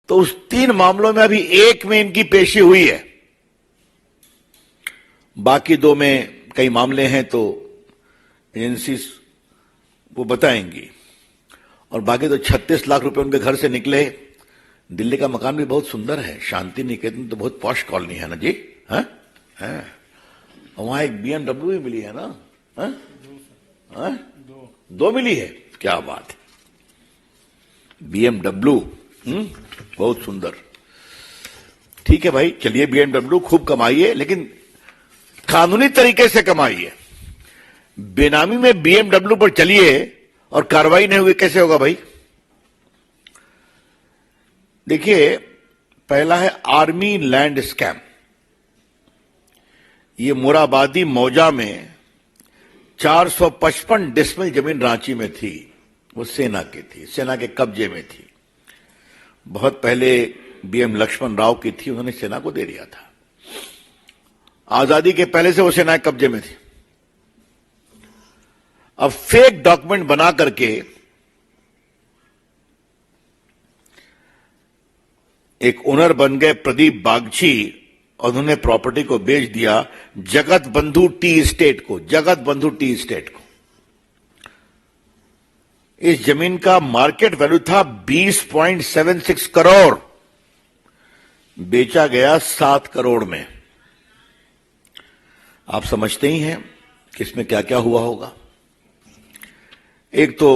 तो उस 3 मामलों में अभी एक में इनकी पेशी हुई है, बाकी 2 में कई मामले हैं तो एजेंसी वो बताएंगी। और बाकी तो 36 लाख रुपए उनके घर से निकले। दिल्ली का मकान भी बहुत सुंदर है, शांति निकेतन तो बहुत पॉश कॉलोनी है ना जी, हाँ हाँ। वहां एक BMW भी मिली है ना, हाँ हाँ, 2 मिली है, क्या बात है। BMW बहुत सुंदर। ठीक है भाई, चलिए BMW खूब कमाइए, लेकिन कानूनी तरीके से कमाइए। बेनामी में BMW पर चलिए और कार्रवाई नहीं हुई, कैसे होगा भाई। देखिए, पहला है आर्मी लैंड स्कैम। ये मोराबादी मौजा में 455 डिसमिल जमीन रांची में थी, वो सेना की थी, सेना के कब्जे में थी। बहुत पहले BM लक्ष्मण राव की थी, उन्होंने सेना को दे दिया था। आजादी के पहले से वो सेना के कब्जे में थी। अब फेक डॉक्यूमेंट बना करके एक ओनर बन गए प्रदीप बागची, और उन्होंने प्रॉपर्टी को बेच दिया जगत बंधु टी एस्टेट को, जगत बंधु टी एस्टेट को। इस जमीन का मार्केट वैल्यू था 20.76 करोड़, बेचा गया 7 करोड़ में। आप समझते ही हैं कि इसमें क्या क्या हुआ होगा। एक तो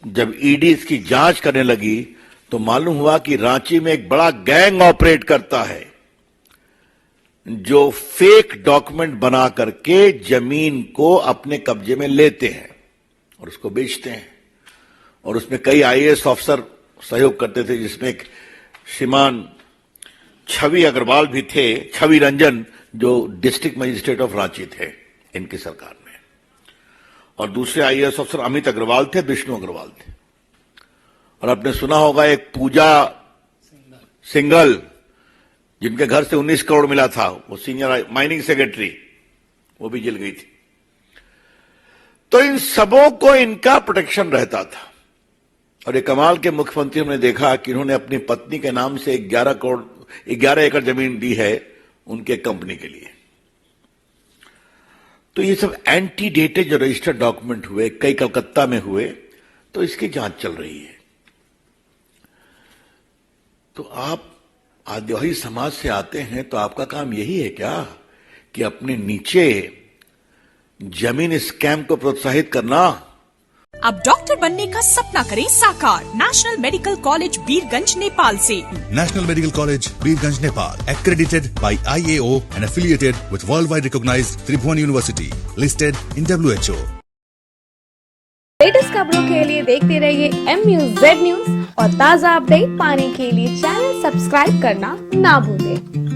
जब ईडी इसकी जांच करने लगी तो मालूम हुआ कि रांची में एक बड़ा गैंग ऑपरेट करता है, जो फेक डॉक्यूमेंट बना करके जमीन को अपने कब्जे में लेते हैं और उसको बेचते हैं। और उसमें कई IAS ऑफिसर सहयोग करते थे, जिसमें एक श्रीमान छवि अग्रवाल भी थे, छवि रंजन, जो डिस्ट्रिक्ट मजिस्ट्रेट ऑफ रांची थे इनकी सरकार में। और दूसरे IAS अफसर अमित अग्रवाल थे, विष्णु अग्रवाल थे। और आपने सुना होगा एक पूजा सिंघल, जिनके घर से 19 करोड़ मिला था, वो सीनियर माइनिंग सेक्रेटरी, वो भी जेल गई थी। तो इन सबों को इनका प्रोटेक्शन रहता था। और एक कमाल के मुख्यमंत्री हमने देखा कि इन्होंने अपनी पत्नी के नाम से 11 एकड़ जमीन दी है उनके कंपनी के लिए। तो ये सब एंटी डेटेड जो रजिस्टर्ड डॉक्यूमेंट हुए, कई कलकत्ता में हुए, तो इसकी जांच चल रही है। तो आप आदिवासी समाज से आते हैं तो आपका काम यही है क्या कि अपने नीचे जमीन स्कैम को प्रोत्साहित करना। अब डॉक्टर बनने का सपना करें साकार National Medical College Birgunj Nepal से। National Medical College, Birganj, Nepal, accredited by IAO and affiliated with worldwide recognized Tribhuvan University, listed in WHO. Latest खबरों के लिए देखते रहिए MUZ न्यूज और ताज़ा अपडेट पाने के लिए चैनल सब्सक्राइब करना ना भूलें।